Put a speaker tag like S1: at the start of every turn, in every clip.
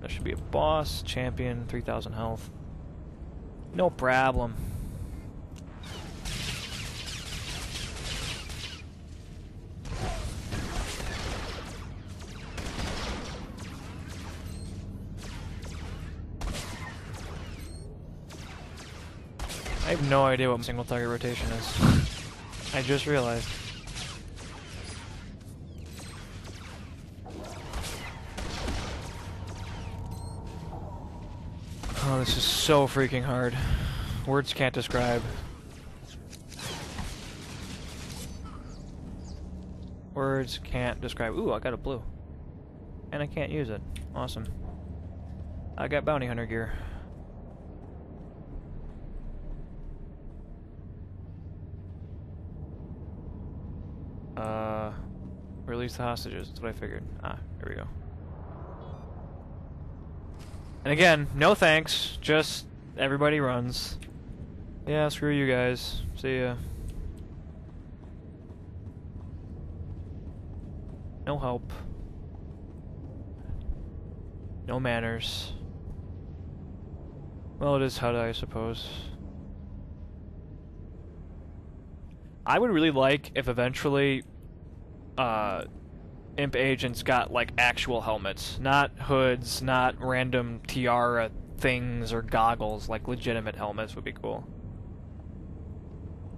S1: That should be a boss, champion, 3,000 health. No problem. I have no idea what single target rotation is. I just realized. Oh, this is so freaking hard. Words can't describe. Words can't describe. Ooh, I got a blue. And I can't use it. Awesome. I got bounty hunter gear. Release the hostages. That's what I figured. Ah, here we go. And again, no thanks. Just everybody runs. Yeah, screw you guys. See ya. No help. No manners. Well, it is HUD, I suppose. I would really like if eventually imp agents got like actual helmets, not hoods, not random tiara things or goggles. Like legitimate helmets would be cool.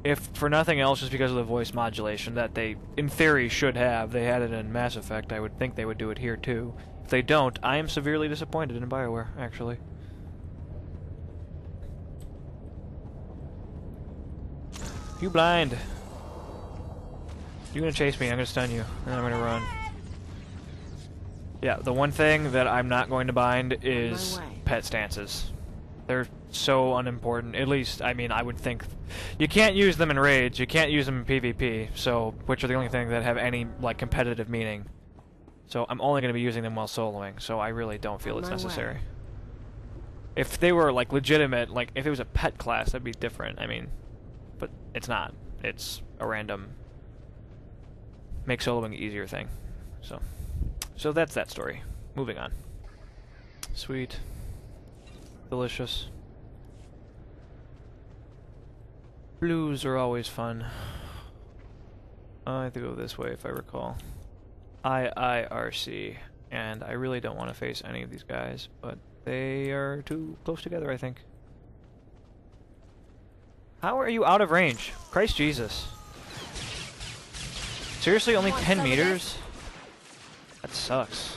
S1: If for nothing else, just because of the voice modulation that they, in theory, should have. They had it in Mass Effect. I would think they would do it here too. If they don't, I am severely disappointed in BioWare, actually. You blind. You're gonna chase me, I'm gonna stun you, and I'm gonna run. Yeah, the one thing that I'm not going to bind is pet stances. They're so unimportant. At least, I mean, I would think... You can't use them in raids, you can't use them in PvP, so, which are the only things that have any, like, competitive meaning. So I'm only going to be using them while soloing, so I really don't feel it's necessary. If they were, like, legitimate, like, if it was a pet class, that'd be different, I mean... But it's not. It's a random... make soloing easier thing. So that's that story. Moving on. Sweet. Delicious. Blues are always fun. I have to go this way if I recall. IIRC. And I really don't want to face any of these guys, but they are too close together, I think. How are you out of range? Christ Jesus. Seriously, only 10 meters? That sucks.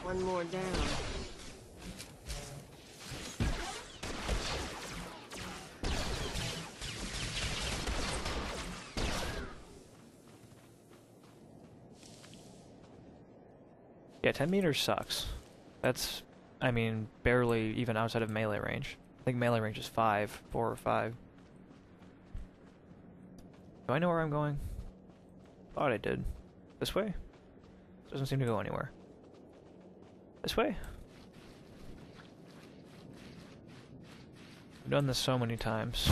S2: One more down.
S1: Yeah, 10 meters sucks. That's, I mean, barely even outside of melee range. I think melee range is 4 or 5. Do I know where I'm going? Thought I did. This way? Doesn't seem to go anywhere. This way? I've done this so many times.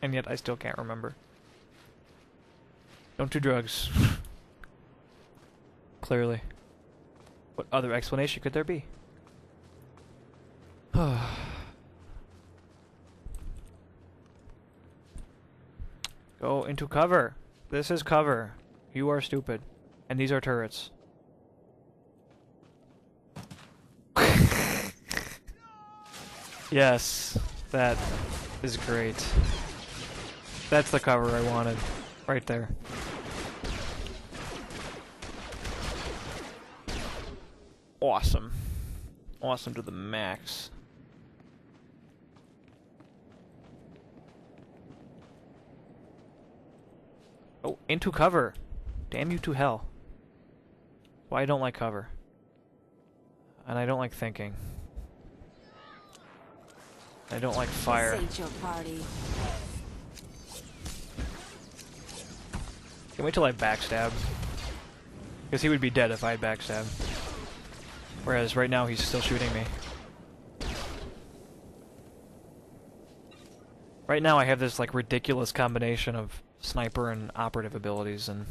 S1: And yet I still can't remember. Don't do drugs. Clearly. What other explanation could there be? Go into cover. This is cover. You are stupid. And these are turrets. Yes, that is great. That's the cover I wanted. Right there. Awesome. Awesome to the max. Oh, into cover. Damn you to hell. Why I don't like cover. And I don't like thinking. I don't like fire.
S2: This ain't your party.
S1: Can't wait till I backstab. Because he would be dead if I had backstab. Whereas right now he's still shooting me. Right now I have this like ridiculous combination of sniper and operative abilities, and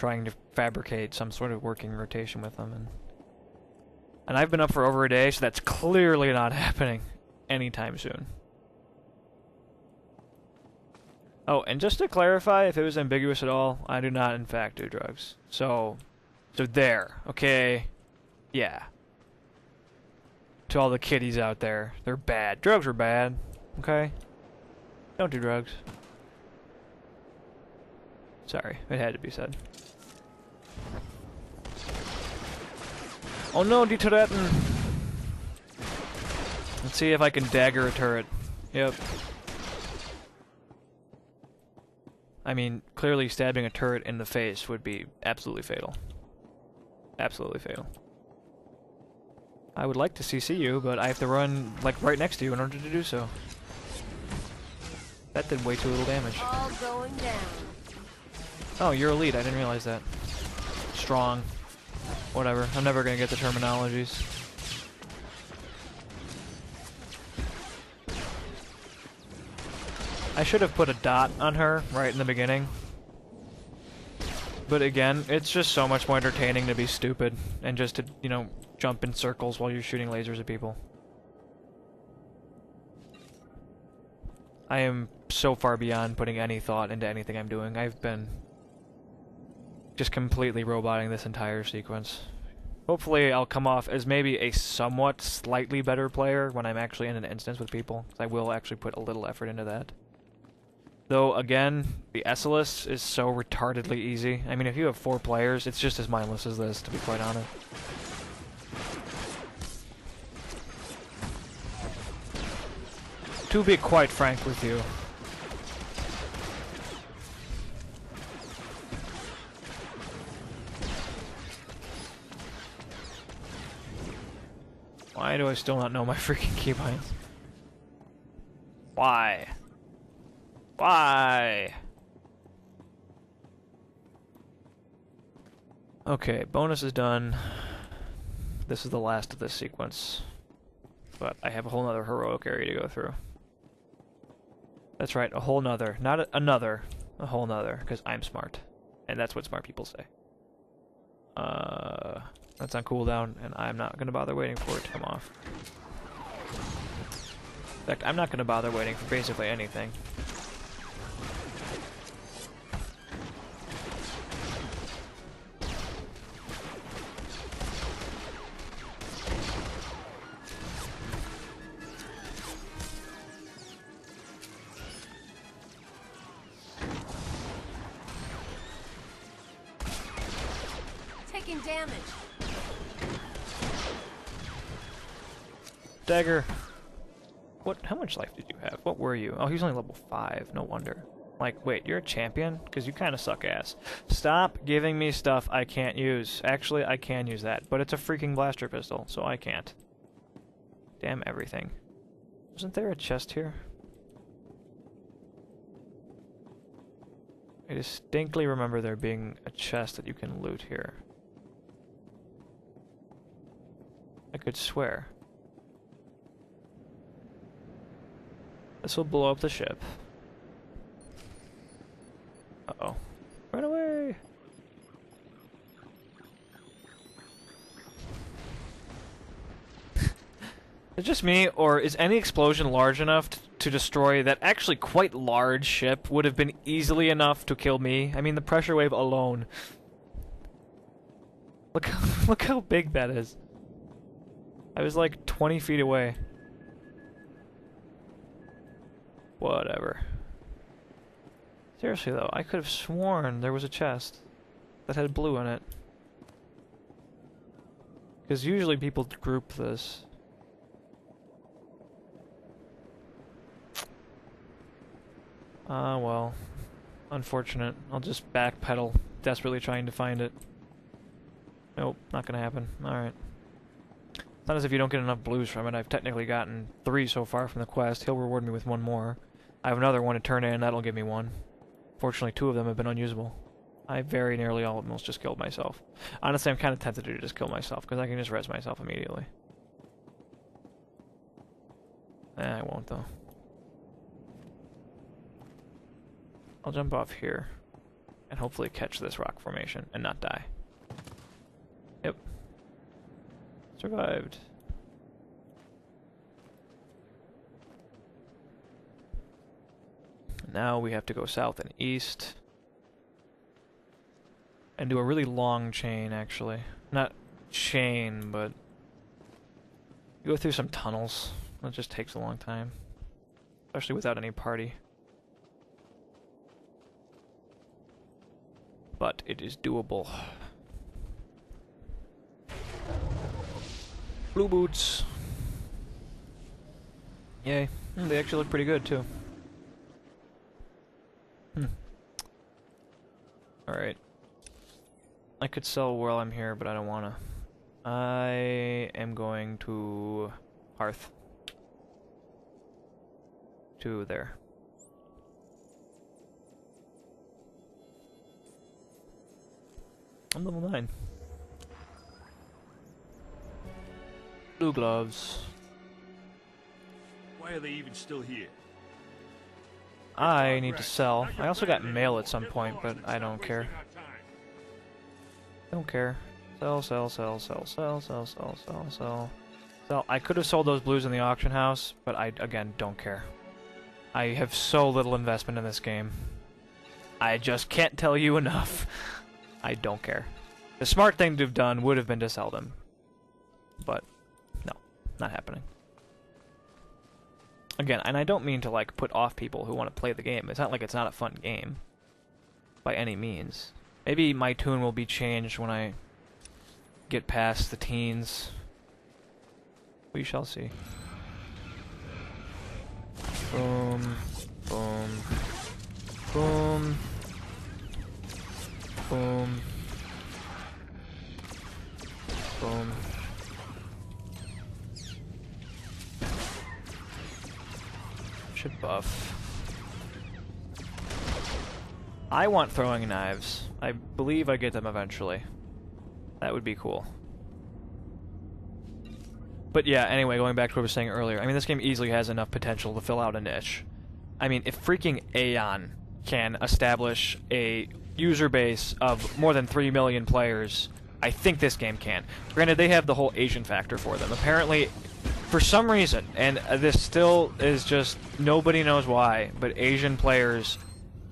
S1: trying to fabricate some sort of working rotation with them, and I've been up for over a day, so that's clearly not happening anytime soon. Oh, and just to clarify, if it was ambiguous at all, I do not in fact do drugs. So there, okay? Yeah. To all the kiddies out there, they're bad. Drugs are bad, okay? Don't do drugs. Sorry, it had to be said. Oh no, die Turretten! Let's see if I can dagger a turret. Yep. I mean, clearly stabbing a turret in the face would be absolutely fatal. Absolutely fatal. I would like to CC you, but I have to run, like, right next to you in order to do so. That did way too little damage.
S2: All going down.
S1: Oh, you're elite. I didn't realize that. Strong. Whatever. I'm never gonna get the terminologies. I should have put a dot on her right in the beginning. But again, it's just so much more entertaining to be stupid and just to, you know, jump in circles while you're shooting lasers at people. I am so far beyond putting any thought into anything I'm doing. I've been just completely roboting this entire sequence. Hopefully I'll come off as maybe a somewhat slightly better player when I'm actually in an instance with people, 'cause I will actually put a little effort into that. Though, again, the SWTOR is so retardedly easy. I mean, if you have 4 players, it's just as mindless as this, to be quite honest. To be quite frank with you. Why do I still not know my freaking keybinds? Why? Why? Okay, bonus is done. This is the last of this sequence. But I have a whole nother heroic area to go through. That's right, a whole nother. Not another. A whole nother, because I'm smart. And that's what smart people say. That's on cooldown, and I'm not going to bother waiting for it to come off. In fact, I'm not going to bother waiting for basically anything.
S2: Taking damage.
S1: Dagger. What? How much life did you have? What were you? Oh, he was only level 5. No wonder. Like, wait, you're a champion? Because you kind of suck ass. Stop giving me stuff I can't use. Actually, I can use that, but it's a freaking blaster pistol, so I can't. Damn everything. Wasn't there a chest here? I distinctly remember there being a chest that you can loot here. I could swear. This will blow up the ship. Uh-oh. Run away! Is it just me, or is any explosion large enough to destroy that actually quite large ship? Would have been easily enough to kill me. I mean, the pressure wave alone. Look how big that is. I was like 20 feet away. Whatever. Seriously though, I could have sworn there was a chest that had blue in it. Because usually people group this. Well. Unfortunate. I'll just backpedal, desperately trying to find it. Nope, not gonna happen. Alright. It's not as if you don't get enough blues from it. I've technically gotten 3 so far from the quest. He'll reward me with 1 more. I have another one to turn in, that'll give me 1. Fortunately, 2 of them have been unusable. I very nearly almost just killed myself. Honestly, I'm kind of tempted to just kill myself, because I can just res myself immediately. I won't, though. I'll jump off here. And hopefully catch this rock formation and not die. Yep. Survived. Now we have to go south and east. And do a really long chain, actually. Not chain, but... go through some tunnels. That just takes a long time. Especially without any party. But it is doable. Blue boots. Yay. They actually look pretty good, too. Alright. I could sell while I'm here, but I don't wanna. I am going to Hearth. To there. I'm level 9. Blue gloves.
S3: Why are they even still here?
S1: I need to sell. I also got mail at some point, but I don't care. Don't care. Sell, sell, sell, sell, sell, sell, sell, sell, sell. Sell. I could have sold those blues in the auction house, but I, again, don't care. I have so little investment in this game. I just can't tell you enough. I don't care. The smart thing to have done would have been to sell them. But, no. Not happening. Again, and I don't mean to, like, put off people who want to play the game. It's not like it's not a fun game. By any means. Maybe my tune will be changed when I get past the teens. We shall see. Boom. Boom. Boom. Boom. Boom. Should buff. I want throwing knives. I believe I get them eventually. That would be cool. But yeah, anyway, going back to what I was saying earlier, I mean, this game easily has enough potential to fill out a niche. I mean, if freaking Aeon can establish a user base of more than 3 million players, I think this game can. Granted, they have the whole Asian factor for them. Apparently, for some reason, and this still is just, nobody knows why, but Asian players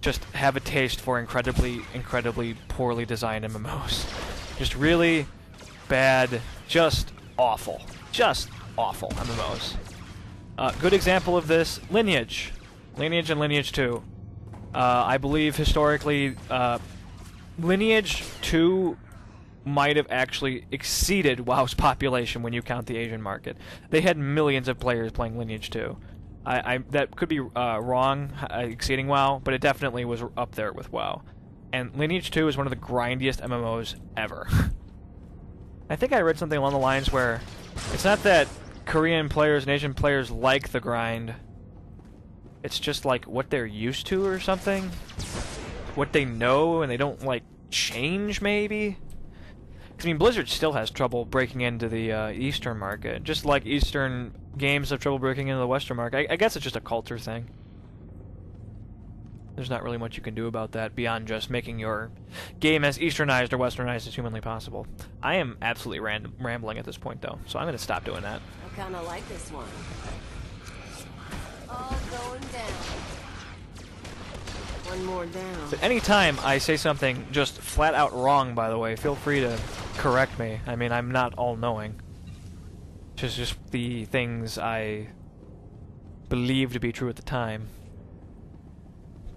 S1: just have a taste for incredibly, incredibly poorly designed MMOs. Just really bad, just awful MMOs. Good example of this, Lineage. Lineage and Lineage 2. I believe historically, Lineage 2 might have actually exceeded WoW's population when you count the Asian market. They had millions of players playing Lineage 2. That could be wrong, exceeding WoW, but it definitely was up there with WoW. And Lineage 2 is one of the grindiest MMOs ever. I think I read something along the lines where it's not that Korean players and Asian players like the grind. It's just like what they're used to or something. What they know and they don't like change maybe. I mean, Blizzard still has trouble breaking into the Eastern market, just like Eastern games have trouble breaking into the Western market. I guess it's just a culture thing. There's not really much you can do about that beyond just making your game as Easternized or Westernized as humanly possible. I am absolutely rambling at this point, though, so I'm going to stop doing that.
S2: I kind of like this one. All going down. One more down.
S1: But anytime I say something just flat out wrong, by the way, feel free to correct me. I mean, I'm not all-knowing. It's just the things I believe to be true at the time.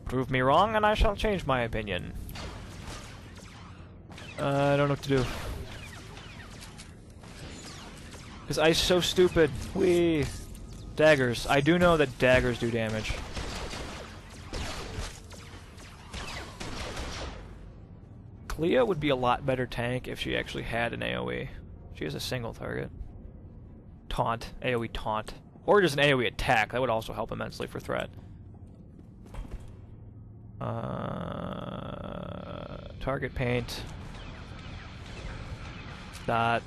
S1: Prove me wrong, and I shall change my opinion. I don't know what to do. Because I'm so stupid. Whee! Daggers. I do know that daggers do damage. Clea would be a lot better tank if she actually had an AoE. She has a single target. Taunt. AoE taunt. Or just an AoE attack. That would also help immensely for threat. Target paint. Dot.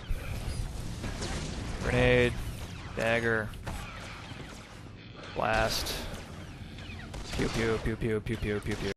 S1: Grenade. Dagger. Blast. Pew pew pew pew pew pew pew pew.